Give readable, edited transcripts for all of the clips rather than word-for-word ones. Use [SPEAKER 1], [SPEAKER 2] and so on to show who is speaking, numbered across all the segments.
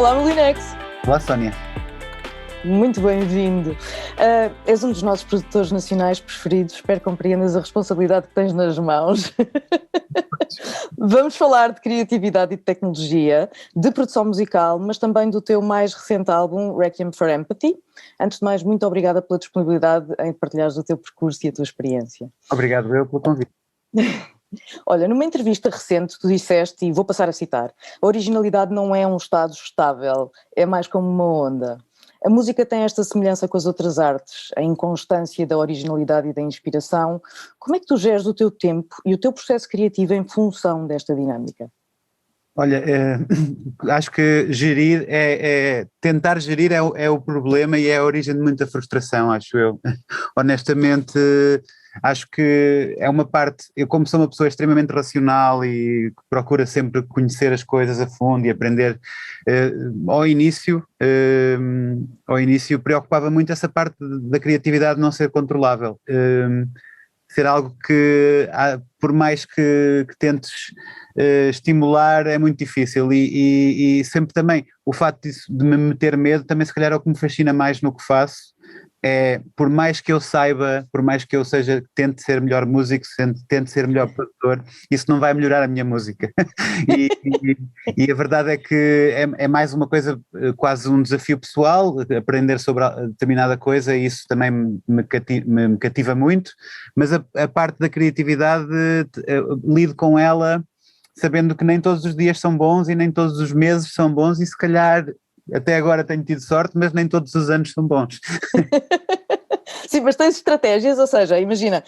[SPEAKER 1] Olá, Molinex.
[SPEAKER 2] Olá, Sónia.
[SPEAKER 1] Muito bem-vindo. És um dos nossos produtores nacionais preferidos. Espero que compreendas a responsabilidade que tens nas mãos. Vamos falar de criatividade e de tecnologia, de produção musical, mas também do teu mais recente álbum, Requiem for Empathy. Antes de mais, muito obrigada pela disponibilidade em partilhares o teu percurso e a tua experiência.
[SPEAKER 2] Obrigado eu pelo convite.
[SPEAKER 1] Olha, numa entrevista recente tu disseste, e vou passar a citar, a originalidade não é um estado estável, é mais como uma onda. A música tem esta semelhança com as outras artes, a inconstância da originalidade e da inspiração. Como é que tu geres o teu tempo e o teu processo criativo em função desta dinâmica?
[SPEAKER 2] Olha, acho que gerir tentar gerir é o problema e é a origem de muita frustração, acho eu. Honestamente, acho que é uma parte, eu como sou uma pessoa extremamente racional e que procura sempre conhecer as coisas a fundo e aprender, ao início preocupava muito essa parte da criatividade não ser controlável. Ser algo que, por mais que tentes estimular, é muito difícil e sempre também o facto de me meter medo também se calhar é o que me fascina mais no que faço, por mais que eu saiba, por mais que eu tente ser melhor músico, tente ser melhor produtor, isso não vai melhorar a minha música. E a verdade é que é mais uma coisa, quase um desafio pessoal, aprender sobre determinada coisa, e isso também me cativa muito, mas a parte da criatividade, lido com ela sabendo que nem todos os dias são bons e nem todos os meses são bons e se calhar até agora tenho tido sorte, mas nem todos os anos são bons.
[SPEAKER 1] Sim, mas tens estratégias, ou seja, imagina,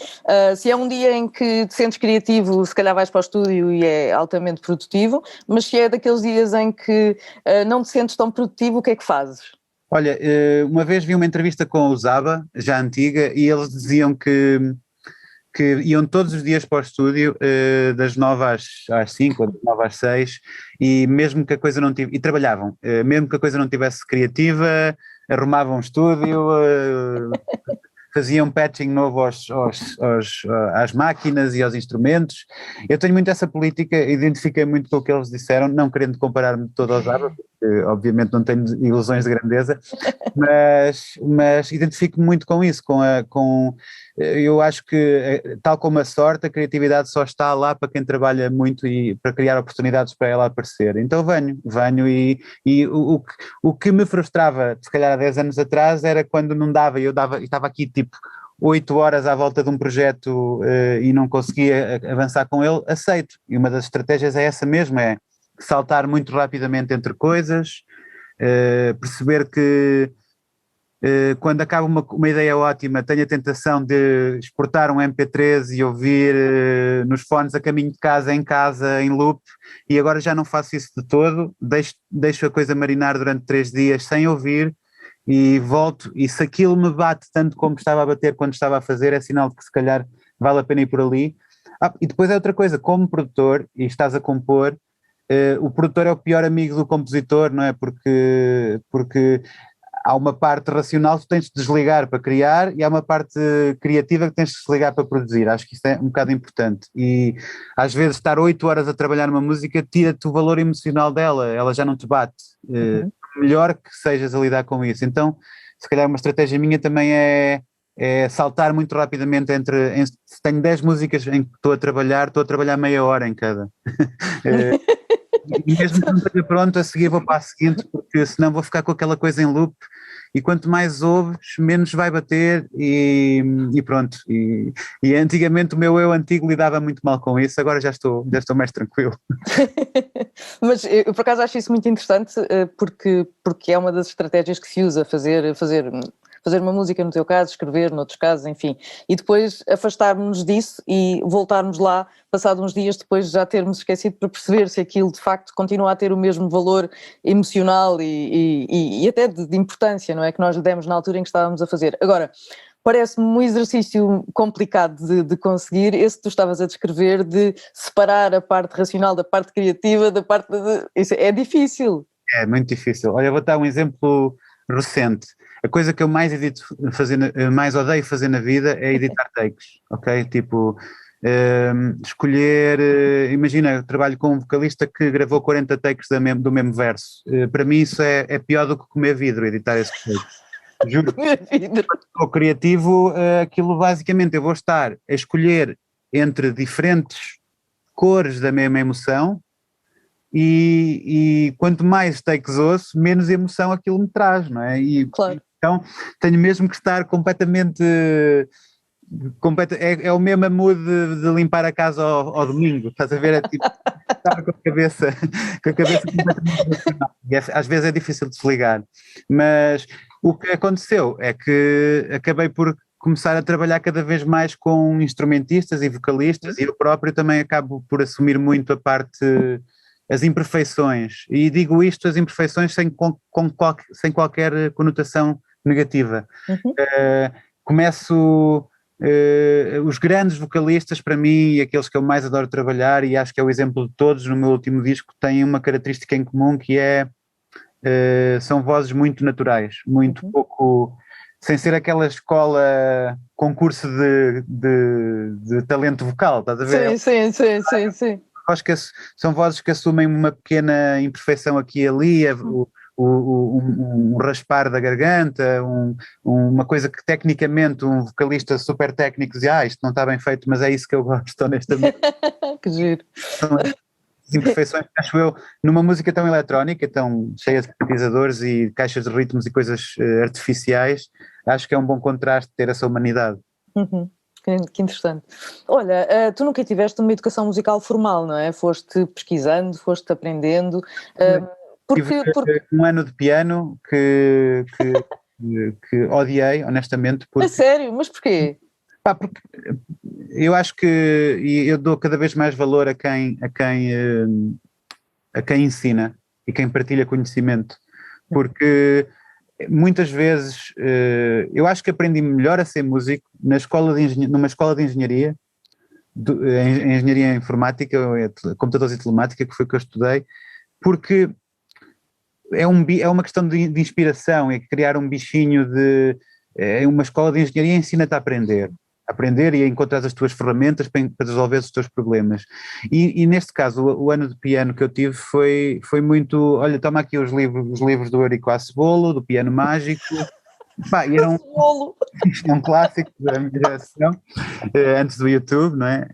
[SPEAKER 1] se é um dia em que te sentes criativo, se calhar vais para o estúdio e é altamente produtivo, mas se é daqueles dias em que não te sentes tão produtivo, o que é que fazes?
[SPEAKER 2] Olha, uma vez vi uma entrevista com o Zaba, já antiga, e eles diziam que iam todos os dias para o estúdio, das 9 às 5, ou das 9 às 6, e mesmo que a coisa não tivesse, e trabalhavam, mesmo que a coisa não tivesse criativa, arrumavam o estúdio, faziam patching novo às máquinas e aos instrumentos. Eu tenho muito essa política, identifiquei muito com o que eles disseram, não querendo comparar-me todo aos ABBA, porque obviamente não tenho ilusões de grandeza, mas identifico muito com isso, eu acho que, tal como a sorte, a criatividade só está lá para quem trabalha muito e para criar oportunidades para ela aparecer. Então venho e o que me frustrava, se calhar há 10 anos atrás, era quando não dava, e estava aqui tipo 8 horas à volta de um projeto, e não conseguia avançar com ele, aceito. E uma das estratégias é essa mesmo, é saltar muito rapidamente entre coisas, perceber que quando acaba uma ideia ótima, tenho a tentação de exportar um MP3 e ouvir nos fones a caminho de casa, em loop, e agora já não faço isso de todo, deixo a coisa marinar durante 3 dias sem ouvir e volto, e se aquilo me bate tanto como estava a bater quando estava a fazer, é sinal de que se calhar vale a pena ir por ali. E depois é outra coisa, como produtor, e estás a compor, o produtor é o pior amigo do compositor, não é? Porque há uma parte racional que tens de desligar para criar e há uma parte criativa que tens de desligar para produzir. Acho que isso é um bocado importante. E às vezes estar 8 horas a trabalhar numa música tira-te o valor emocional dela, ela já não te bate. Melhor que sejas a lidar com isso. Então, se calhar uma estratégia minha também é saltar muito rapidamente se tenho 10 músicas em que estou a trabalhar meia hora em cada. E mesmo que não esteja pronto, a seguir vou para a seguinte, porque senão vou ficar com aquela coisa em loop, e quanto mais ouves, menos vai bater, e pronto. E antigamente o meu eu antigo lidava muito mal com isso, agora já estou mais tranquilo.
[SPEAKER 1] Mas eu por acaso acho isso muito interessante, porque é uma das estratégias que se usa, fazer uma música no teu caso, escrever noutros casos, enfim, e depois afastarmos-nos disso e voltarmos lá, passado uns dias depois de já termos esquecido, para perceber se aquilo de facto continua a ter o mesmo valor emocional e até de importância, não é, que nós lhe demos na altura em que estávamos a fazer. Agora, parece-me um exercício complicado de conseguir, esse que tu estavas a descrever, de separar a parte racional da parte criativa, Isso é difícil.
[SPEAKER 2] É muito difícil. Olha, vou dar um exemplo recente. A coisa que eu mais odeio fazer na vida é editar takes, ok? Tipo, Escolher, imagina, trabalho com um vocalista que gravou 40 takes do mesmo verso. Para mim isso é pior do que comer vidro, editar esse take. Juro. O criativo, aquilo basicamente eu vou estar a escolher entre diferentes cores da mesma emoção e quanto mais takes ouço, menos emoção aquilo me traz, não é?
[SPEAKER 1] Claro.
[SPEAKER 2] Então tenho mesmo que estar completamente... É o mesmo mood de limpar a casa ao domingo, estás a ver? É tipo, estar com a cabeça completamente racional. Às vezes é difícil de desligar, mas o que aconteceu é que acabei por começar a trabalhar cada vez mais com instrumentistas e vocalistas, e eu próprio também acabo por assumir muito a parte, as imperfeições, e digo isto, as imperfeições sem qualquer conotação negativa. Começo... os grandes vocalistas para mim e aqueles que eu mais adoro trabalhar, e acho que é o exemplo de todos no meu último disco, têm uma característica em comum que é são vozes muito naturais, muito pouco, sem ser aquela escola concurso de talento vocal, estás a ver?
[SPEAKER 1] Sim.
[SPEAKER 2] Acho que são vozes que assumem uma pequena imperfeição aqui e ali, um raspar da garganta, uma coisa que tecnicamente um vocalista super técnico dizia, isto não está bem feito, mas é isso que eu gosto, honestamente.
[SPEAKER 1] Que giro.
[SPEAKER 2] São as imperfeições, acho eu, numa música tão eletrónica, tão cheia de sintetizadores e caixas de ritmos e coisas artificiais, acho que é um bom contraste ter essa humanidade.
[SPEAKER 1] Que interessante. Olha, tu nunca tiveste uma educação musical formal, não é? Foste pesquisando, foste aprendendo...
[SPEAKER 2] Tive um ano de piano que odiei, honestamente.
[SPEAKER 1] É sério? Mas porquê?
[SPEAKER 2] Porque eu acho que eu dou cada vez mais valor a quem ensina e quem partilha conhecimento, porque muitas vezes eu acho que aprendi melhor a ser músico numa escola de engenharia, em engenharia informática, computadores e telemática, que foi o que eu estudei, porque é uma questão de inspiração, é criar um bichinho uma escola de engenharia ensina-te a aprender e a encontrar as tuas ferramentas para resolver os teus problemas. E neste caso, o ano de piano que eu tive foi muito, olha, toma aqui os livros do Eurico Acebolo, do Piano Mágico. E era um clássico da minha geração, antes do YouTube, não é?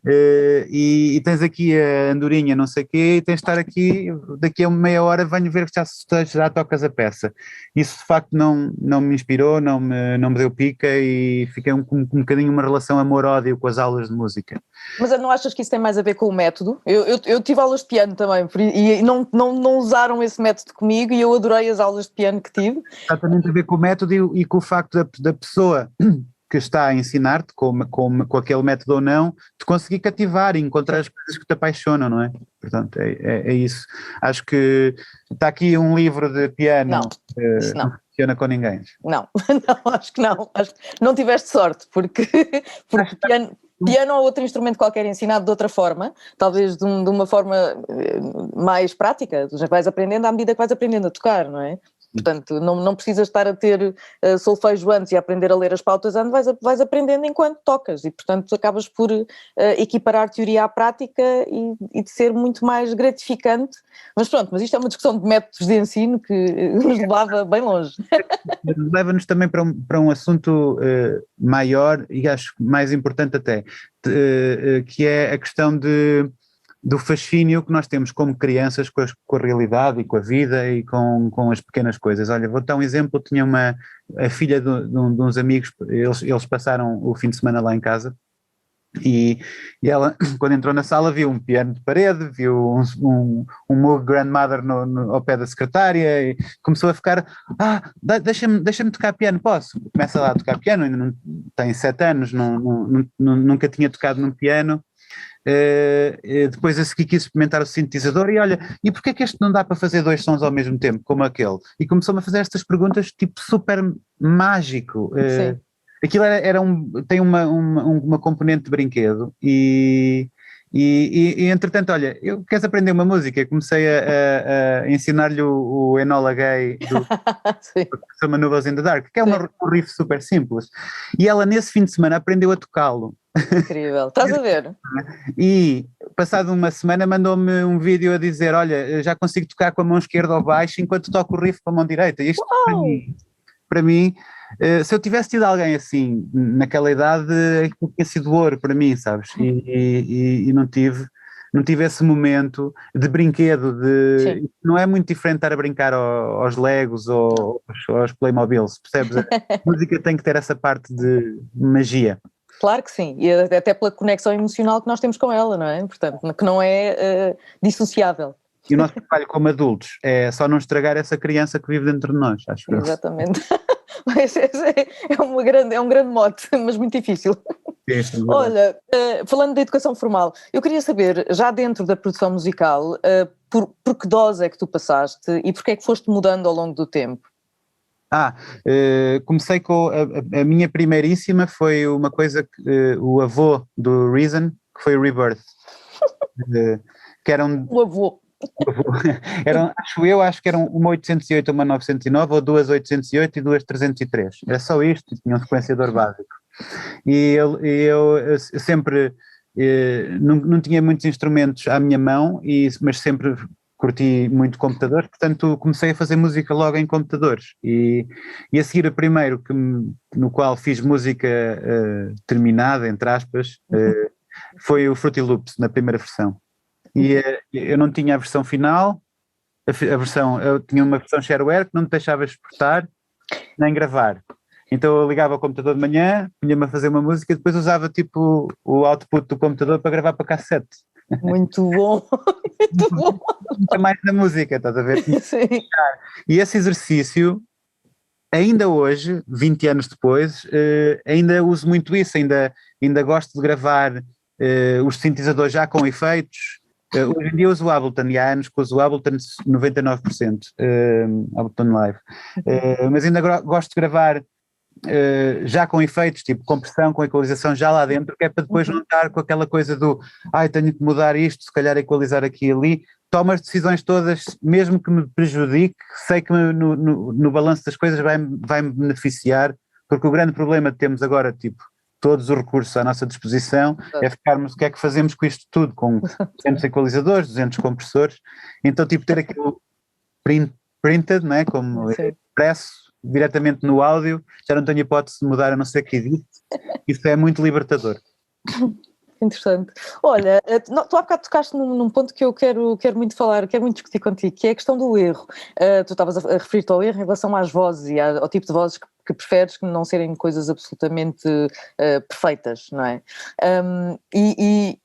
[SPEAKER 2] E tens aqui a andorinha não sei o quê, e tens de estar aqui, daqui a meia hora venho ver que já tocas a peça. Isso de facto não me inspirou, não me deu pica, e fiquei com um bocadinho uma relação amor-ódio com as aulas de música.
[SPEAKER 1] Mas não achas que isso tem mais a ver com o método? Eu tive aulas de piano também, e não usaram esse método comigo, e eu adorei as aulas de piano que tive.
[SPEAKER 2] Exatamente a ver com o método e com o facto da pessoa que está a ensinar-te, com aquele método ou não, de conseguir cativar e encontrar as coisas que te apaixonam, não é? Portanto, é isso. Acho que está aqui um livro de piano. Não funciona com ninguém.
[SPEAKER 1] Não, acho que não. Não tiveste sorte, porque piano ou outro instrumento qualquer ensinado de outra forma, talvez de uma forma mais prática, tu já vais aprendendo à medida que vais aprendendo a tocar, não é? Portanto, não precisas estar a ter solfejo antes e a aprender a ler as pautas antes, vais aprendendo enquanto tocas, e portanto acabas por equiparar teoria à prática e de ser muito mais gratificante. Mas pronto, mas isto é uma discussão de métodos de ensino que nos levava bem longe.
[SPEAKER 2] Leva-nos também para um assunto maior e acho mais importante até, que é a questão do fascínio que nós temos como crianças com a realidade e com a vida e com as pequenas coisas. Olha, vou dar um exemplo, tinha a filha de uns amigos, eles passaram o fim de semana lá em casa, e ela, quando entrou na sala, viu um piano de parede, viu um Moog Grandmother ao pé da secretária, e começou a ficar, deixa-me tocar piano, posso? Começa lá a tocar piano, ainda não tem 7 anos, nunca tinha tocado num piano. Depois a seguir quis experimentar o sintetizador e olha, e porquê que este não dá para fazer 2 sons ao mesmo tempo, como aquele? E começou-me a fazer estas perguntas tipo super mágico. Aquilo tem uma componente de brinquedo e entretanto, olha, queres aprender uma música? Comecei a ensinar-lhe o Enola Gay do Some Nubes in the Dark, que é um riff super simples, e ela nesse fim de semana aprendeu a tocá-lo.
[SPEAKER 1] Incrível, estás a ver?
[SPEAKER 2] E passado uma semana mandou-me um vídeo a dizer, olha, já consigo tocar com a mão esquerda ao baixo enquanto toco o riff com a mão direita. E isto para mim, se eu tivesse tido alguém assim naquela idade, aquilo tinha sido ouro para mim, sabes? E não tive esse momento de brinquedo, não é muito diferente estar a brincar aos Legos ou aos Playmobiles, percebes? A música tem que ter essa parte de magia.
[SPEAKER 1] Claro que sim, e até pela conexão emocional que nós temos com ela, não é? Portanto, que não é dissociável.
[SPEAKER 2] E o nosso trabalho como adultos é só não estragar essa criança que vive dentro de nós, acho eu.
[SPEAKER 1] Exatamente. É um grande mote, mas muito difícil. Olha, falando da educação formal, eu queria saber, já dentro da produção musical, por que dose é que tu passaste e porque é que foste mudando ao longo do tempo?
[SPEAKER 2] Comecei com a minha primeiríssima foi uma coisa que o avô do Reason, que foi o Rebirth, que era
[SPEAKER 1] O avô.
[SPEAKER 2] Acho que eram uma 808, uma 909, ou duas 808 e duas 303. Era só isto, e tinha um sequenciador básico. E eu sempre não tinha muitos instrumentos à minha mão, mas sempre curti muito computadores, portanto comecei a fazer música logo em computadores. E a seguir o primeiro no qual fiz música terminada, entre aspas, foi o Fruity Loops, na primeira versão. E eu não tinha a versão final, eu tinha uma versão shareware que não me deixava exportar nem gravar. Então eu ligava ao computador de manhã, punha-me a fazer uma música e depois usava tipo o output do computador para gravar para cassete.
[SPEAKER 1] Muito bom, muito bom.
[SPEAKER 2] Nunca mais na música, estás a ver?
[SPEAKER 1] Sim.
[SPEAKER 2] E esse exercício, ainda hoje, 20 anos depois, ainda uso muito isso, ainda gosto de gravar os sintetizadores já com efeitos. Hoje em dia uso o Ableton, e há anos que uso o Ableton 99%, Ableton Live, mas ainda gosto de gravar já com efeitos, tipo compressão, com equalização já lá dentro, que é para depois não estar com aquela coisa do tenho que mudar isto, se calhar equalizar aqui e ali. Tomo as decisões todas, mesmo que me prejudique, sei que no balanço das coisas vai-me beneficiar, porque o grande problema que temos agora, tipo, todos os recursos à nossa disposição, é ficarmos, o que é que fazemos com isto tudo, com 200 equalizadores, 200 compressores, então tipo ter aquilo printed, não é? Como expresso, diretamente no áudio, já não tenho hipótese de mudar a não ser que edite, isso é muito libertador.
[SPEAKER 1] Interessante. Olha, tu há bocado tocaste num ponto que eu quero muito falar, quero muito discutir contigo, que é a questão do erro. Tu estavas a referir-te ao erro em relação às vozes e ao tipo de vozes que preferes, que não serem coisas absolutamente perfeitas, não é? E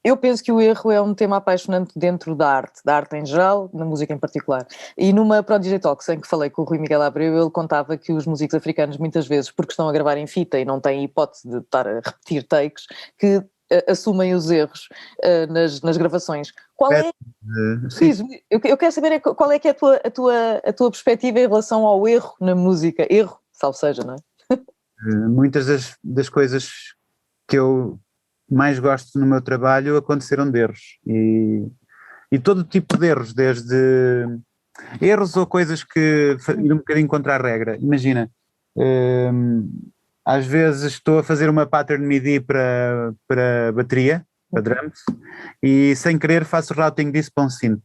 [SPEAKER 1] eu penso que o erro é um tema apaixonante dentro da arte em geral, na música em particular. E numa Prodigy Talks em que falei com o Rui Miguel Abreu, ele contava que os músicos africanos muitas vezes, porque estão a gravar em fita e não têm hipótese de estar a repetir takes, que assumem os erros nas gravações. Qual é? Eu quero saber qual é que é a tua perspectiva em relação ao erro na música. Erro, salvo seja, não é?
[SPEAKER 2] Muitas das coisas que eu mais gosto no meu trabalho aconteceram de erros. E todo tipo de erros, desde erros ou coisas que ir um bocadinho contra a regra. Imagina, às vezes estou a fazer uma pattern MIDI para bateria, para drums, e sem querer faço routing disso para um synth,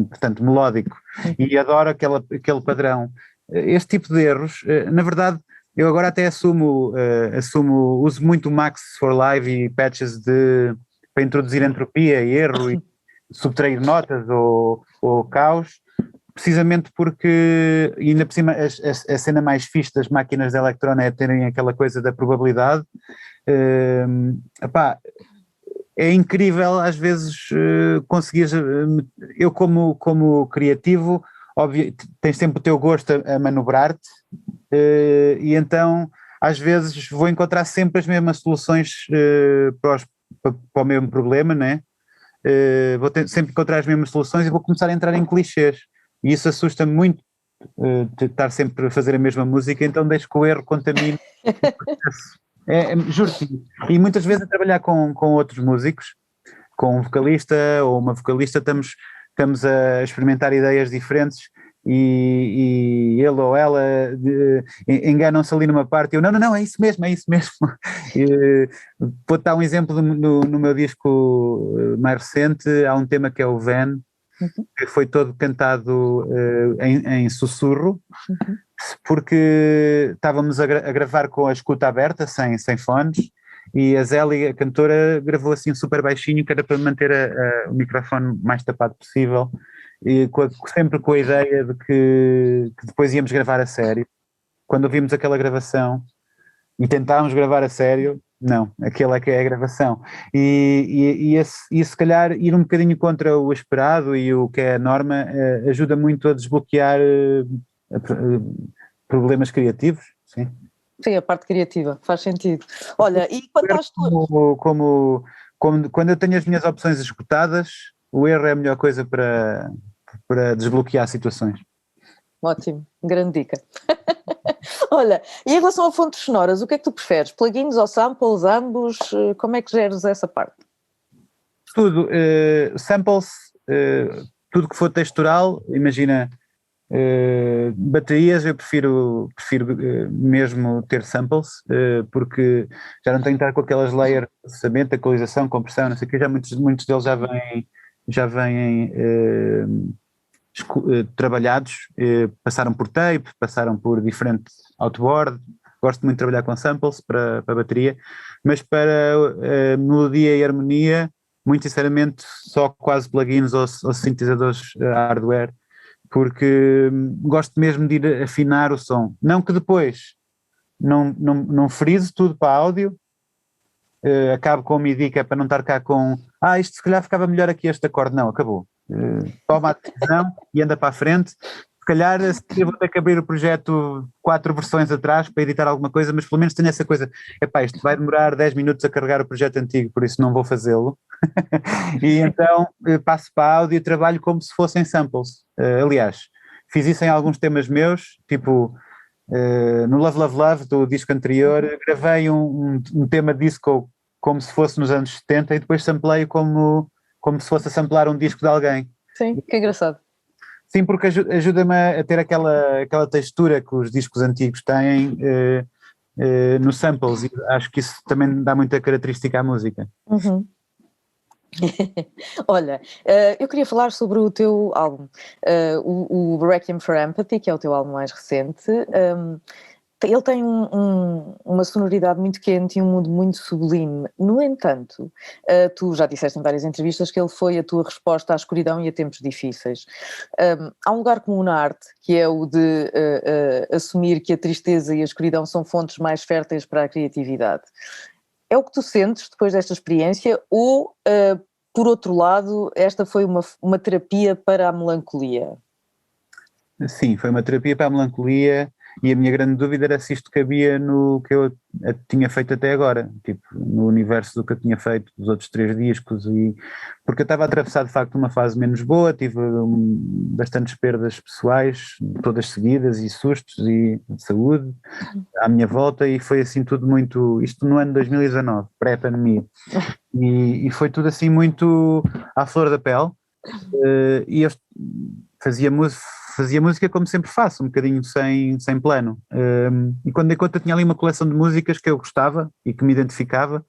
[SPEAKER 2] portanto melódico, e adoro aquele padrão. Este tipo de erros, na verdade, eu agora até assumo, uso muito o Max for Live e patches para introduzir entropia e erro e subtrair notas ou caos, precisamente porque, e ainda por cima, a cena mais fixe das máquinas de eletrónica é terem aquela coisa da probabilidade. É incrível às vezes conseguires, eu como criativo, óbvio, tens sempre o teu gosto a manobrar-te, e então às vezes vou encontrar sempre as mesmas soluções para o mesmo problema, né? Vou sempre encontrar as mesmas soluções e vou começar a entrar em clichês. E isso assusta-me muito, de estar sempre a fazer a mesma música, então deixo que o erro contamine o processo. Juro-te. E muitas vezes a trabalhar com outros músicos, com um vocalista ou uma vocalista, estamos a experimentar ideias diferentes e ele ou ela enganam-se ali numa parte, eu não, é isso mesmo, é isso mesmo. Vou dar um exemplo no meu disco mais recente, há um tema que é o Van, que foi todo cantado em sussurro, porque estávamos a gravar com a escuta aberta, sem fones, e a Zélia, a cantora, gravou assim super baixinho, que era para manter o microfone mais tapado possível, e sempre com a ideia de que depois íamos gravar a sério. Quando ouvimos aquela gravação e tentámos gravar a sério, não, aquela é que é a gravação. E se calhar ir um bocadinho contra o esperado e o que é a norma ajuda muito a desbloquear problemas criativos, sim.
[SPEAKER 1] Sim, a parte criativa, faz sentido. Olha, e quanto às tuas...
[SPEAKER 2] Quando eu tenho as minhas opções esgotadas, o erro é a melhor coisa para desbloquear situações.
[SPEAKER 1] Ótimo, grande dica. Olha, e em relação a fontes sonoras, o que é que tu preferes? Plugins ou samples, ambos? Como é que geres essa parte?
[SPEAKER 2] Tudo, samples, tudo que for textural, imagina, baterias, eu prefiro mesmo ter samples, porque já não tenho que estar com aquelas layers de processamento, equalização, compressão, não sei o que, já muitos deles já vêm trabalhados, passaram por tape, passaram por diferente outboard. Gosto muito de trabalhar com samples para bateria, mas para melodia e harmonia, muito sinceramente, só quase plugins ou sintetizadores hardware, porque gosto mesmo de ir afinar o som. Não que depois não frise tudo para áudio, acabo com o MIDI, que é para não estar cá com isto se calhar ficava melhor aqui este acorde. Não, acabou. Toma a decisão e anda para a frente. Se calhar eu vou ter que abrir o projeto 4 versões atrás para editar alguma coisa, mas pelo menos tenho essa coisa, isto vai demorar 10 minutos a carregar o projeto antigo, por isso não vou fazê-lo. E então passo para áudio e trabalho como se fossem samples. Aliás, fiz isso em alguns temas meus, tipo no Love Love Love do disco anterior, gravei um tema disco como se fosse nos anos 70 e depois samplei como se fosse a samplar um disco de alguém.
[SPEAKER 1] Sim, que engraçado.
[SPEAKER 2] Sim, porque ajuda-me a ter aquela textura que os discos antigos têm no samples, e acho que isso também dá muita característica à música.
[SPEAKER 1] Uhum. Olha, eu queria falar sobre o teu álbum, o Requiem for Empathy, que é o teu álbum mais recente. Ele tem uma sonoridade muito quente e um mood muito sublime. No entanto, tu já disseste em várias entrevistas que ele foi a tua resposta à escuridão e a tempos difíceis. Há um lugar comum na arte, que é o de assumir que a tristeza e a escuridão são fontes mais férteis para a criatividade. É o que tu sentes depois desta experiência ou, por outro lado, esta foi uma terapia para a melancolia?
[SPEAKER 2] Sim, foi uma terapia para a melancolia. E a minha grande dúvida era se isto cabia no que eu tinha feito até agora, tipo, no universo do que eu tinha feito dos outros 3 discos, porque eu estava a atravessar de facto uma fase menos boa, tive bastantes perdas pessoais, todas seguidas, e sustos e de saúde à minha volta, e foi assim tudo muito, isto no ano 2019, pré-pandemia, e foi tudo assim muito à flor da pele, e eu fazia música como sempre faço, um bocadinho sem plano. E quando dei conta tinha ali uma coleção de músicas que eu gostava e que me identificava,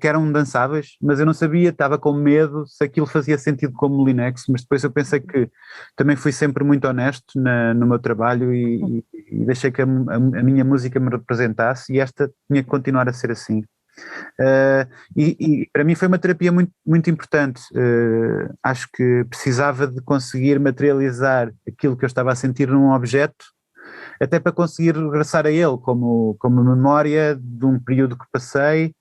[SPEAKER 2] que eram dançáveis, mas eu não sabia, estava com medo se aquilo fazia sentido como Linux, mas depois eu pensei que também fui sempre muito honesto no meu trabalho e deixei que a minha música me representasse, e esta tinha que continuar a ser assim. E para mim foi uma terapia muito, muito importante. Acho que precisava de conseguir materializar aquilo que eu estava a sentir num objeto, até para conseguir regressar a ele como memória de um período que passei,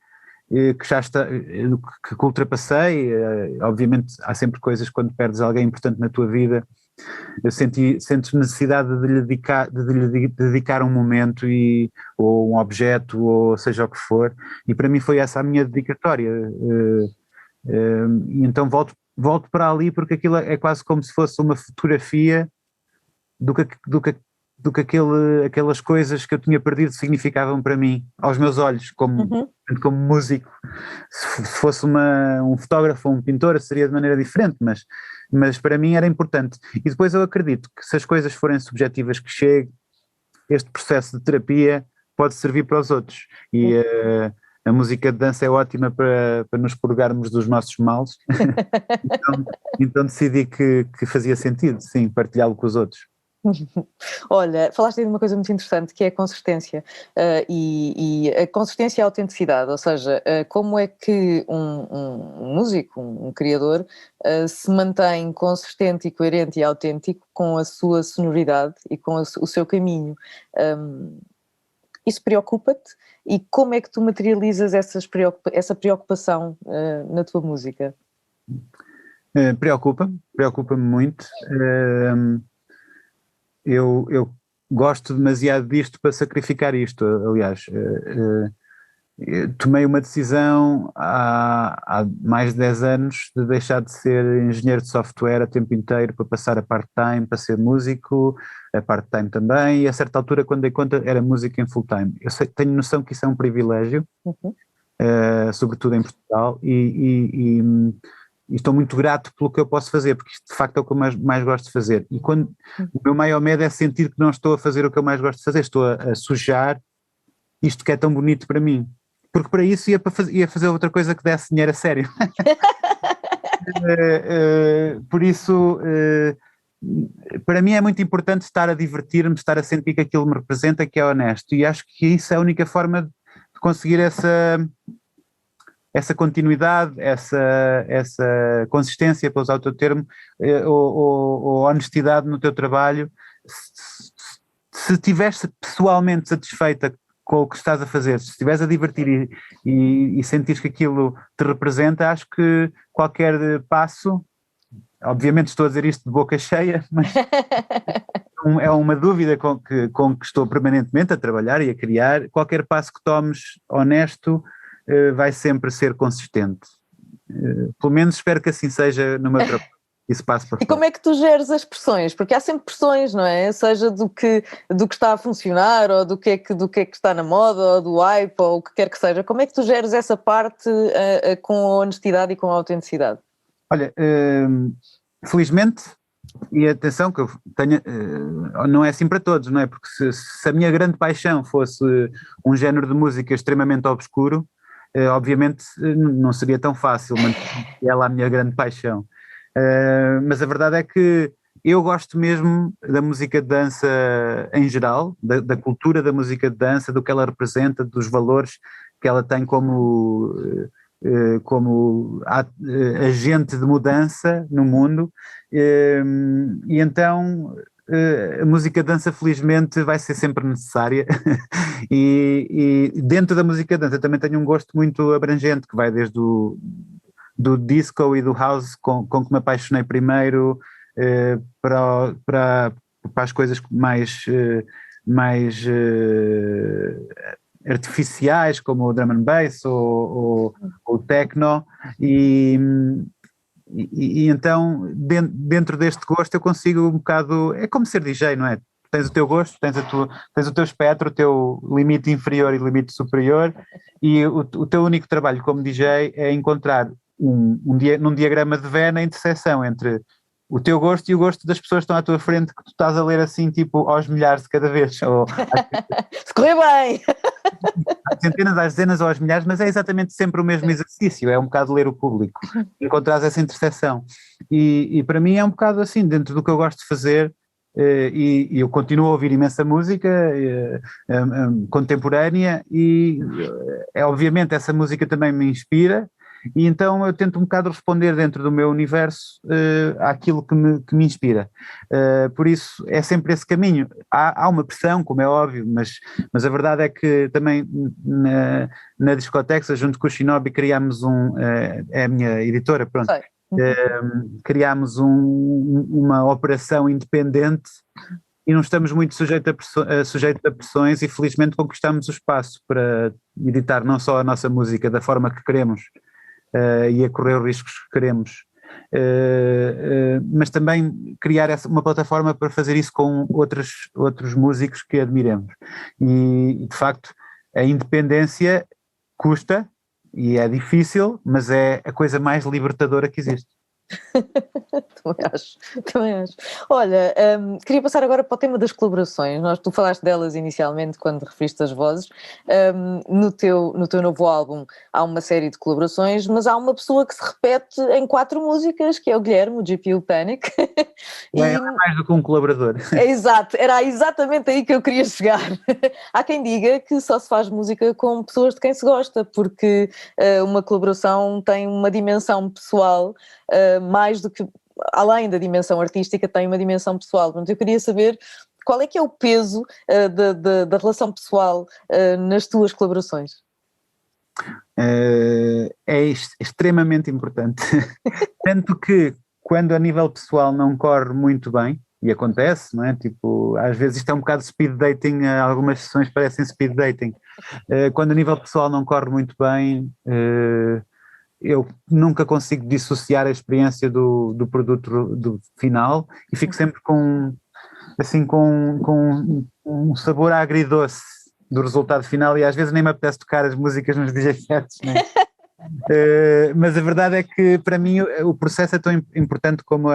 [SPEAKER 2] que já está, que ultrapassei. Obviamente há sempre coisas, quando perdes alguém importante na tua vida, sentes necessidade de lhe dedicar um momento ou um objeto, ou seja o que for, e para mim foi essa a minha dedicatória, e então volto para ali, porque aquilo é quase como se fosse uma fotografia do que aquelas coisas que eu tinha perdido significavam para mim, aos meus olhos, como músico. Se fosse um fotógrafo ou um pintor seria de maneira diferente, mas mas para mim era importante. E depois eu acredito que se as coisas forem subjetivas que chegue, este processo de terapia pode servir para os outros. E a música de dança é ótima para nos purgarmos dos nossos males. então decidi que fazia sentido, sim, partilhá-lo com os outros.
[SPEAKER 1] Olha, falaste aí de uma coisa muito interessante que é a consistência, e a consistência e a autenticidade, ou seja, como é que um músico, um criador, se mantém consistente e coerente e autêntico com a sua sonoridade e com o seu caminho. Isso preocupa-te? E como é que tu materializas essa preocupação na tua música?
[SPEAKER 2] Preocupa-me muito. Eu gosto demasiado disto para sacrificar isto. Aliás, tomei uma decisão há mais de 10 anos de deixar de ser engenheiro de software a tempo inteiro para passar a part-time, para ser músico, a part-time também, e a certa altura, quando dei conta, era música em full-time. Tenho noção que isso é um privilégio, sobretudo em Portugal, e estou muito grato pelo que eu posso fazer, porque isto de facto é o que eu mais gosto de fazer. E quando o meu maior medo é sentir que não estou a fazer o que eu mais gosto de fazer, estou a sujar isto que é tão bonito para mim. Porque para isso ia fazer outra coisa que desse dinheiro a sério. Por isso, para mim é muito importante estar a divertir-me, estar a sentir que aquilo me representa, que é honesto. E acho que isso é a única forma de conseguir essa continuidade, essa consistência, para usar o teu termo, ou honestidade no teu trabalho. Se estiveres pessoalmente satisfeita com o que estás a fazer, se estiveres a divertir e sentires que aquilo te representa, acho que qualquer passo, obviamente estou a dizer isto de boca cheia, mas é uma dúvida com que estou permanentemente a trabalhar e a criar, qualquer passo que tomes honesto vai sempre ser consistente. Pelo menos espero que assim seja no meu trabalho. Isso passa para
[SPEAKER 1] E como é que tu geres as pressões? Porque há sempre pressões, não é? Seja do que está a funcionar, ou do que é que está na moda, ou do hype, ou o que quer que seja. Como é que tu geres essa parte com a honestidade e com a autenticidade?
[SPEAKER 2] Olha, felizmente, e atenção que eu tenho, não é assim para todos, não é? Porque se a minha grande paixão fosse um género de música extremamente obscuro, obviamente não seria tão fácil manter ela a minha grande paixão. Mas a verdade é que eu gosto mesmo da música de dança em geral, da cultura da música de dança, do que ela representa, dos valores que ela tem como agente de mudança no mundo, e então a música de dança felizmente vai ser sempre necessária e dentro da música de dança também tenho um gosto muito abrangente, que vai desde do disco e do house com que me apaixonei primeiro, para as coisas mais artificiais, como o drum and bass ou o techno, e então dentro deste gosto eu consigo um bocado, é como ser DJ, não é? Tens o teu gosto, tens o teu espectro, o teu limite inferior e limite superior, e o teu único trabalho como DJ é encontrar num diagrama de Venn a interseção entre o teu gosto e o gosto das pessoas que estão à tua frente, que tu estás a ler assim, tipo, aos milhares de cada vez.
[SPEAKER 1] Se correr bem!
[SPEAKER 2] Às centenas, às dezenas ou às milhares, mas é exatamente sempre o mesmo exercício, é um bocado ler o público, encontrar essa interseção. E para mim é um bocado assim, dentro do que eu gosto de fazer, e eu continuo a ouvir imensa música contemporânea, e obviamente essa música também me inspira, e então eu tento um bocado responder dentro do meu universo àquilo que me inspira. Por isso é sempre esse caminho. Há uma pressão, como é óbvio, mas a verdade é que também na Discotexa, junto com o Shinobi, criámos é a minha editora, pronto. Criámos uma operação independente e não estamos muito sujeitos a pressões, e felizmente conquistamos o espaço para editar não só a nossa música da forma que queremos, e a correr os riscos que queremos, mas também criar uma plataforma para fazer isso com outros músicos que admiremos. E de facto a independência custa e é difícil, mas é a coisa mais libertadora que existe.
[SPEAKER 1] Também acho, também acho. Olha, queria passar agora para o tema das colaborações. Tu falaste delas inicialmente quando referiste as vozes. No teu novo álbum há uma série de colaborações, mas há uma pessoa que se repete em 4 músicas, que é o Guilherme, o GPU Panic.
[SPEAKER 2] É mais do que um colaborador.
[SPEAKER 1] É exato, era exatamente aí que eu queria chegar. Há quem diga que só se faz música com pessoas de quem se gosta, porque uma colaboração tem uma dimensão pessoal, mais do que, além da dimensão artística, tem uma dimensão pessoal. Portanto, eu queria saber qual é que é o peso da relação pessoal nas tuas colaborações.
[SPEAKER 2] É extremamente importante. Tanto que, quando a nível pessoal não corre muito bem, e acontece, não é? Tipo, às vezes isto é um bocado speed dating, algumas sessões parecem speed dating. Quando a nível pessoal não corre muito bem, eu nunca consigo dissociar a experiência do produto do final e fico sempre com um sabor agridoce do resultado final, e às vezes nem me apetece tocar as músicas nos DJ sets, né? Mas a verdade é que para mim o processo é tão importante como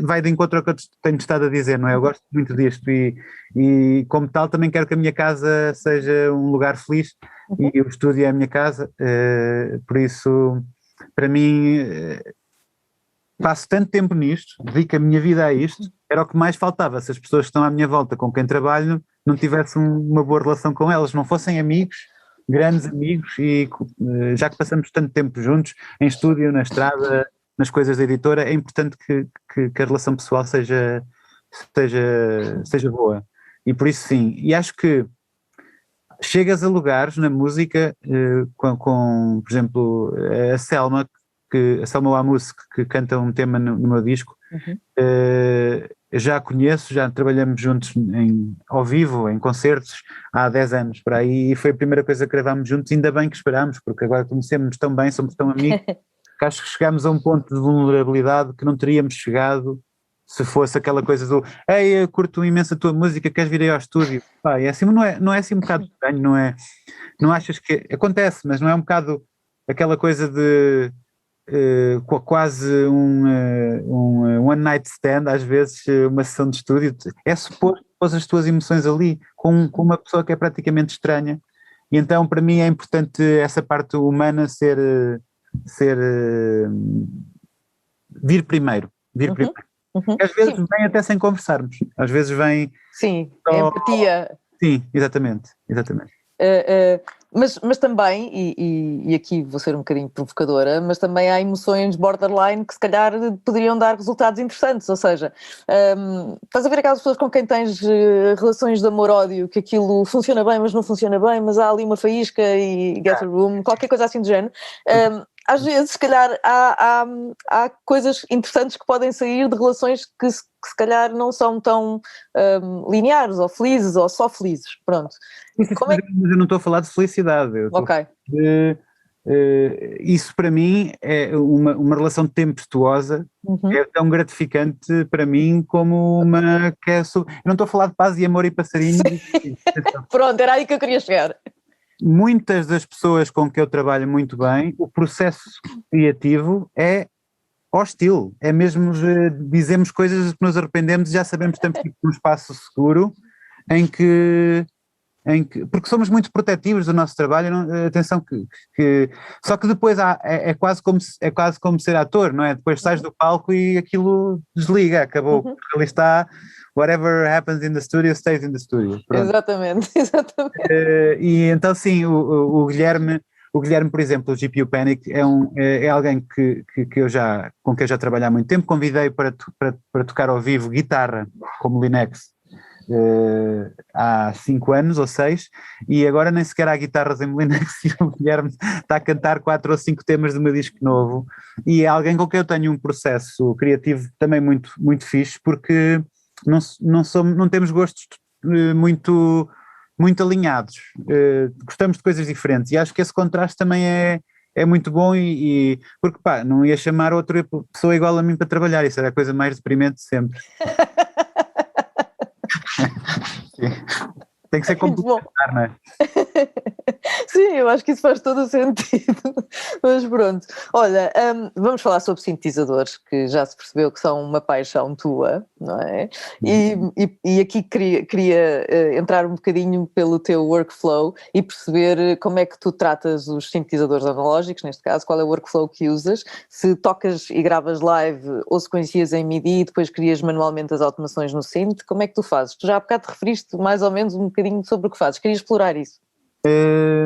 [SPEAKER 2] vai de encontro ao que eu tenho estado a dizer, não é? Eu gosto muito disto e como tal também quero que a minha casa seja um lugar feliz, e o estúdio é a minha casa, por isso para mim passo tanto tempo nisto, dedico a minha vida a isto, era o que mais faltava. Se as pessoas que estão à minha volta com quem trabalho não tivessem uma boa relação com elas, não fossem amigos, grandes amigos, e já que passamos tanto tempo juntos, em estúdio, na estrada, nas coisas da editora, é importante que a relação pessoal seja boa. E por isso sim, e acho que chegas a lugares na música, por exemplo, a Selma Wamus, que canta um tema no meu disco, já a conheço, já trabalhamos juntos ao vivo, em concertos, há 10 anos para aí, e foi a primeira coisa que gravámos juntos, ainda bem que esperámos, porque agora conhecemos-nos tão bem, somos tão amigos, que acho que chegámos a um ponto de vulnerabilidade que não teríamos chegado se fosse aquela coisa do ei, eu curto imenso a tua música, queres vir aí ao estúdio? Pá, é assim, não é assim um bocado estranho, não é? Não achas que acontece, mas não é um bocado aquela coisa de quase um one night stand, às vezes uma sessão de estúdio, é suposto pôr as tuas emoções ali com uma pessoa que é praticamente estranha, e então para mim é importante essa parte humana vir primeiro. Às vezes vem até sem conversarmos, às vezes vem...
[SPEAKER 1] Sim, só... empatia.
[SPEAKER 2] Sim, exatamente.
[SPEAKER 1] Mas também, e aqui vou ser um bocadinho provocadora, mas também há emoções borderline que se calhar poderiam dar resultados interessantes, ou seja, estás a ver aquelas pessoas com quem tens relações de amor-ódio, que aquilo funciona bem, mas não funciona bem, mas há ali uma faísca e get a room, qualquer coisa assim do género. Às vezes, se calhar, há coisas interessantes que podem sair de relações que se calhar não são tão lineares, ou felizes, ou só felizes, pronto.
[SPEAKER 2] Mas eu não estou a falar de felicidade, isso para mim é uma relação tempestuosa, é tão gratificante para mim como uma que é... Eu não estou a falar de paz e amor e passarinho.
[SPEAKER 1] Pronto, era aí que eu queria chegar.
[SPEAKER 2] Muitas das pessoas com que eu trabalho muito bem, o processo criativo é hostil, é mesmo dizemos coisas que nos arrependemos e já sabemos que estamos num espaço seguro em que porque somos muito protetivos do nosso trabalho, não, atenção só que depois é quase como ser ator, não é? Depois sais do palco e aquilo desliga, acabou, ali está, whatever happens in the studio stays in the studio. Pronto.
[SPEAKER 1] Exatamente.
[SPEAKER 2] E então sim, o Guilherme, por exemplo, o GPU Panic é alguém com quem eu já trabalho há muito tempo, convidei para tocar ao vivo guitarra como Linex há 5 anos ou 6, e agora nem sequer há guitarras em Molinex, e o Guilherme está a cantar 4 ou 5 temas do meu disco novo, e é alguém com quem eu tenho um processo criativo também muito, muito fixe, porque não temos gostos muito alinhados, gostamos de coisas diferentes, e acho que esse contraste também é muito bom, porque pá, não ia chamar outra pessoa igual a mim para trabalhar, isso era a coisa mais deprimente de sempre. Tem que ser complementar, não é?
[SPEAKER 1] Sim, eu acho que isso faz todo o sentido. Mas pronto, olha, vamos falar sobre sintetizadores, que já se percebeu que são uma paixão tua, não é? E aqui queria entrar um bocadinho pelo teu workflow e perceber como é que tu tratas os sintetizadores analógicos, neste caso, qual é o workflow que usas, se tocas e gravas live ou sequencias em MIDI e depois crias manualmente as automações no synth, como é que tu fazes? Tu já há bocado te referiste mais ou menos um bocadinho sobre o que fazes, queria explorar isso.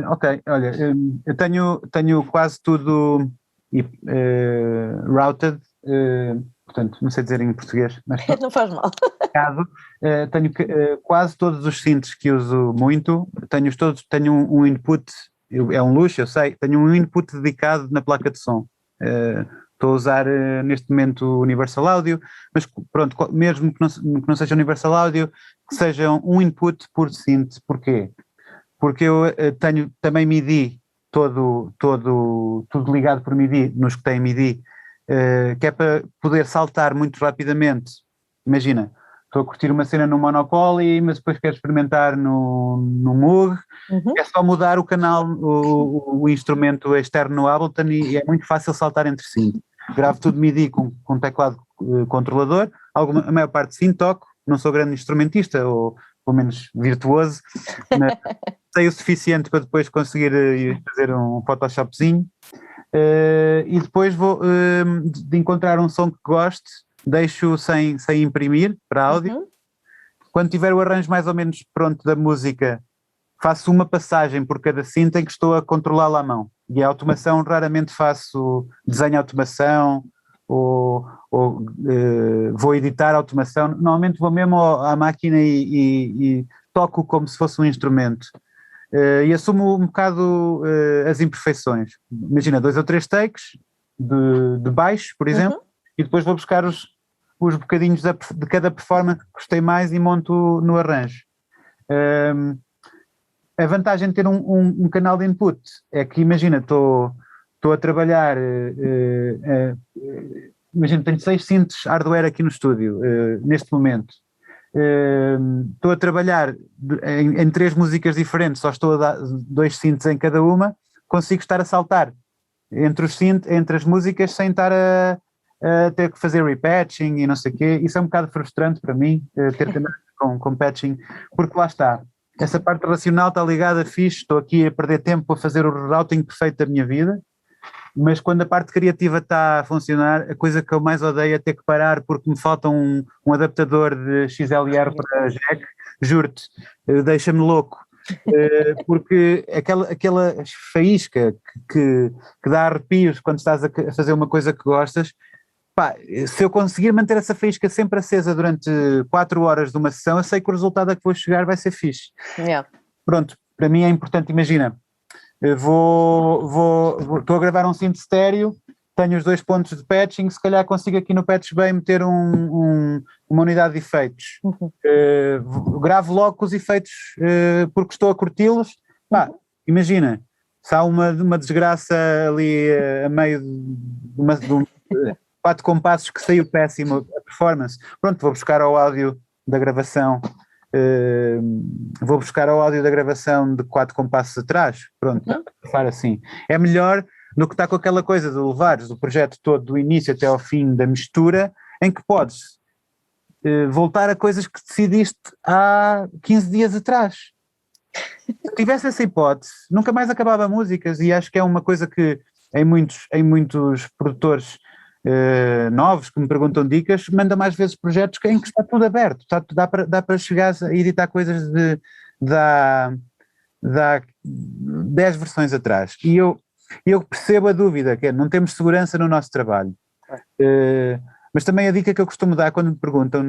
[SPEAKER 2] Ok, olha, eu tenho quase tudo routed, portanto, não sei dizer em português, mas
[SPEAKER 1] Não faz mal.
[SPEAKER 2] caso, tenho quase todos os synths que uso muito, tenho um input, é um luxo, eu sei, tenho um input dedicado na placa de som. Estou a usar neste momento o Universal Audio, mas pronto, mesmo que não seja Universal Audio, que seja um input por synth. Porquê? Porque eu tenho também MIDI, tudo ligado por MIDI, nos que têm MIDI, que é para poder saltar muito rapidamente. Imagina, estou a curtir uma cena no Monopoly, mas depois quero experimentar no Moog, é só mudar o canal, o instrumento externo no Ableton e é muito fácil saltar entre si. Gravo tudo MIDI com teclado controlador, a maior parte sim toco, não sou grande instrumentista, ou pelo menos virtuoso, mas sei o suficiente para depois conseguir fazer um Photoshopzinho, e depois vou de encontrar um som que goste, deixo sem imprimir para áudio. Quando tiver o arranjo mais ou menos pronto da música, faço uma passagem por cada cinta em que estou a controlá-la à mão. E a automação, raramente faço desenho automação ou vou editar automação. Normalmente vou mesmo à máquina e toco como se fosse um instrumento. E assumo um bocado as imperfeições. Imagina, 2 ou 3 takes de baixo, por exemplo, e depois vou buscar os bocadinhos de cada performance que gostei mais e monto no arranjo. A vantagem de ter um canal de input é que, imagina, estou a trabalhar, imagina, tenho 6 synths hardware aqui no estúdio, neste momento. Estou a trabalhar em 3 músicas diferentes, só estou a dar 2 synths em cada uma, consigo estar a saltar entre as músicas sem estar a ter que fazer repatching e não sei o quê. Isso é um bocado frustrante para mim, ter que andar com patching, porque lá está, essa parte racional está ligada, fixe, estou aqui a perder tempo a fazer o routing perfeito da minha vida, mas quando a parte criativa está a funcionar, a coisa que eu mais odeio é ter que parar porque me falta um adaptador de XLR para jack, juro-te, deixa-me louco, porque aquela faísca que dá arrepios quando estás a fazer uma coisa que gostas, pá, se eu conseguir manter essa faísca sempre acesa durante 4 horas de uma sessão, eu sei que o resultado a que vou chegar vai ser fixe.
[SPEAKER 1] Yeah.
[SPEAKER 2] Pronto, para mim é importante, imagina, estou a gravar um synth estéreo, tenho os 2 pontos de patching, se calhar consigo aqui no Patch Bay meter uma unidade de efeitos. Gravo logo com os efeitos porque estou a curti-los. Imagina, se há uma desgraça ali a meio de 4 compassos que saiu péssimo a performance, pronto, vou buscar ao áudio da gravação. Vou buscar o áudio da gravação de 4 compassos atrás, pronto, para assim. É melhor do que estar com aquela coisa de levares o projeto todo do início até ao fim da mistura, em que podes voltar a coisas que decidiste há 15 dias atrás. Se tivesse essa hipótese, nunca mais acabava músicas, e acho que é uma coisa que em muitos produtores novos que me perguntam dicas, manda mais vezes projetos em que está tudo aberto, dá para chegar a editar coisas de há 10 versões atrás, e eu percebo a dúvida, que é, não temos segurança no nosso trabalho, mas também a dica que eu costumo dar quando me perguntam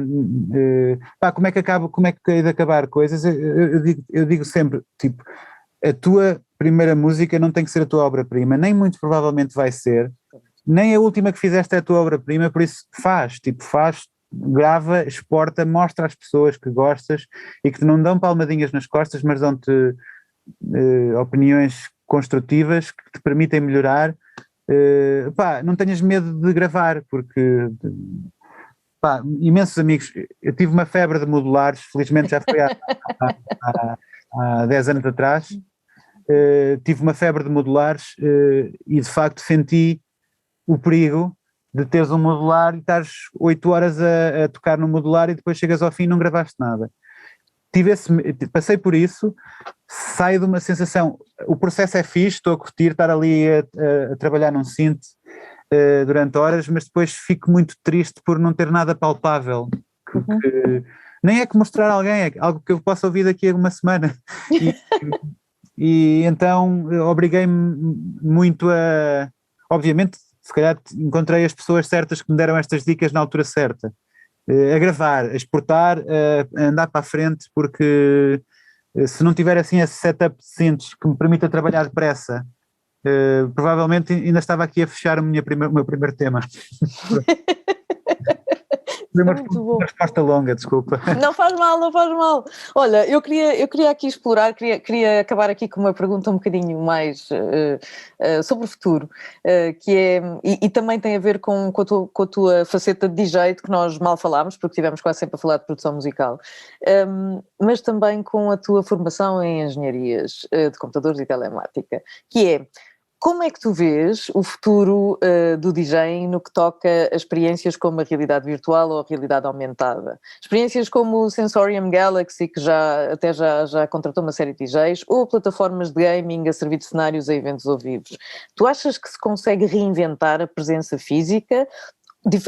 [SPEAKER 2] como é que hei de acabar coisas, eu digo sempre, tipo, a tua primeira música não tem que ser a tua obra-prima, nem muito provavelmente vai ser, nem a última que fizeste é a tua obra-prima, por isso faz, grava, exporta, mostra às pessoas que gostas e que te não dão palmadinhas nas costas, mas dão-te opiniões construtivas que te permitem melhorar. Não tenhas medo de gravar, porque imensos amigos, eu tive uma febre de modulares, felizmente já foi há 10 anos atrás, tive uma febre de modulares e de facto senti o perigo de teres um modular e estares 8 horas a tocar no modular e depois chegas ao fim e não gravaste nada. Passei por isso, saio de uma sensação, o processo é fixe, estou a curtir estar ali a trabalhar num synth durante horas, mas depois fico muito triste por não ter nada palpável, que nem é que mostrar a alguém, é algo que eu possa ouvir daqui a uma semana. E então obriguei-me muito obviamente, se calhar encontrei as pessoas certas que me deram estas dicas na altura certa, a gravar, a exportar, a andar para a frente, porque se não tiver assim esse setup de synths que me permita trabalhar depressa, provavelmente ainda estava aqui a fechar o meu primeiro tema. Uma resposta longa, desculpa.
[SPEAKER 1] Não faz mal, não faz mal. Olha, eu queria aqui explorar, queria acabar aqui com uma pergunta um bocadinho mais sobre o futuro, que é, e também tem a ver com a tua faceta de DJ, de que nós mal falámos, porque estivemos quase sempre a falar de produção musical, mas também com a tua formação em engenharias de computadores e telemática, que é: como é que tu vês o futuro do DJing no que toca a experiências como a realidade virtual ou a realidade aumentada? Experiências como o Sensorium Galaxy, que já contratou uma série de DJs, ou plataformas de gaming a servir de cenários a eventos ao vivo. Tu achas que se consegue reinventar a presença física,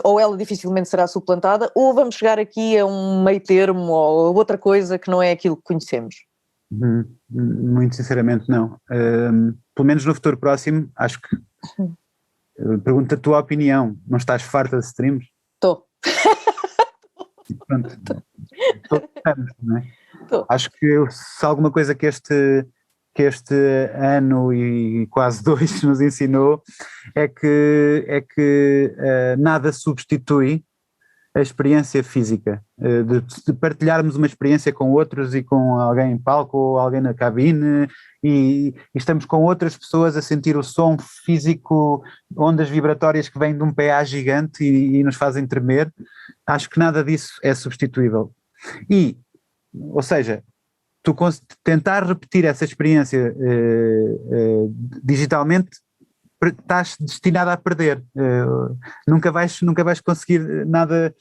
[SPEAKER 1] ou ela dificilmente será suplantada, ou vamos chegar aqui a um meio termo ou outra coisa que não é aquilo que conhecemos?
[SPEAKER 2] Muito sinceramente não. Pelo menos no futuro próximo, acho que pergunto a tua opinião. Não estás farta de streams?
[SPEAKER 1] Estou.
[SPEAKER 2] Pronto. Não é? Acho que se alguma coisa que este ano e quase 2 nos ensinou é que nada substitui a experiência física, de partilharmos uma experiência com outros e com alguém em palco ou alguém na cabine e estamos com outras pessoas a sentir o som físico, ondas vibratórias que vêm de um PA gigante e nos fazem tremer. Acho que nada disso é substituível. Ou seja, tu tentar repetir essa experiência digitalmente, estás destinado a perder. Nunca vais conseguir nada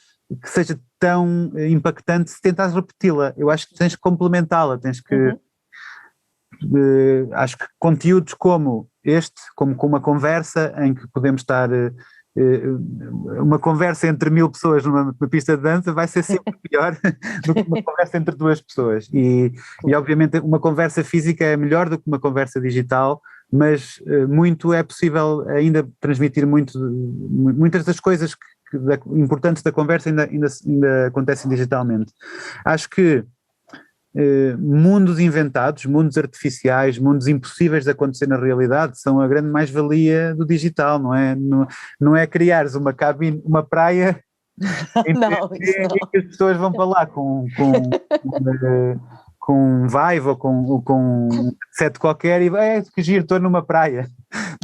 [SPEAKER 2] que seja tão impactante se tentares repeti-la. Eu acho que tens que complementá-la, tens que acho que conteúdos como este, como uma conversa em que podemos estar uma conversa entre 1000 pessoas numa pista de dança vai ser sempre melhor do que uma conversa entre 2 pessoas e obviamente uma conversa física é melhor do que uma conversa digital, mas muito é possível ainda transmitir muitas das coisas importantes da conversa ainda acontecem digitalmente. Acho que mundos inventados, mundos artificiais, mundos impossíveis de acontecer na realidade são a grande mais-valia do digital, não é? Não é criares uma cabine, uma praia em que as pessoas vão para lá com um Vive ou com um set qualquer e que giro, estou numa praia.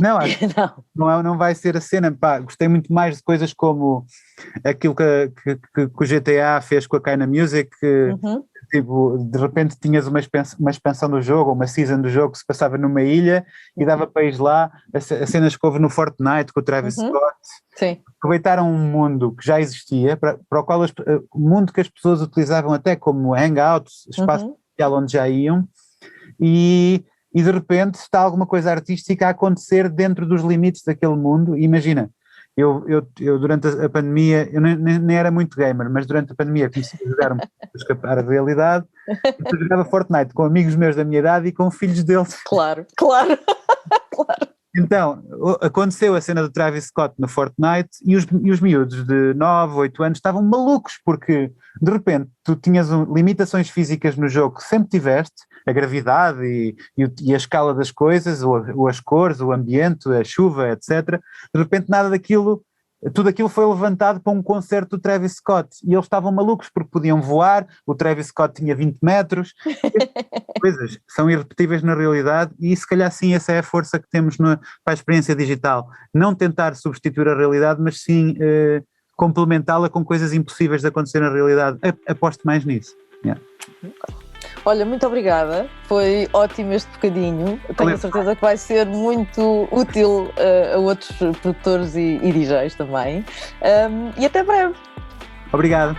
[SPEAKER 2] Não, acho que não vai ser a cena. Pá, gostei muito mais de coisas como aquilo que o GTA fez com a Kinda Music, tipo, de repente tinhas uma expansão do jogo, uma season do jogo que se passava numa ilha e dava para ir lá, as cenas que houve no Fortnite com o Travis Scott.
[SPEAKER 1] Sim.
[SPEAKER 2] Aproveitaram um mundo que já existia, para o qual o mundo que as pessoas utilizavam até como hangouts, espaço social onde já iam, e de repente está alguma coisa artística a acontecer dentro dos limites daquele mundo. Imagina, eu durante a pandemia, eu nem era muito gamer, mas durante a pandemia comecei a jogar a escapar da realidade, eu jogava Fortnite com amigos meus da minha idade e com filhos deles.
[SPEAKER 1] Claro.
[SPEAKER 2] Então, aconteceu a cena do Travis Scott no Fortnite e os miúdos de 9, 8 anos estavam malucos porque, de repente, tu tinhas limitações físicas no jogo que sempre tiveste, a gravidade e a escala das coisas, ou as cores, o ambiente, a chuva, etc. De repente nada daquilo, tudo aquilo foi levantado para um concerto do Travis Scott e eles estavam malucos porque podiam voar, o Travis Scott tinha 20 metros, coisas são irrepetíveis na realidade e se calhar sim essa é a força que temos para a experiência digital, não tentar substituir a realidade, mas sim complementá-la com coisas impossíveis de acontecer na realidade. Aposto mais nisso. Yeah.
[SPEAKER 1] Olha, muito obrigada, foi ótimo este bocadinho, tenho a certeza que vai ser muito útil a outros produtores e DJs também, e até breve.
[SPEAKER 2] Obrigado.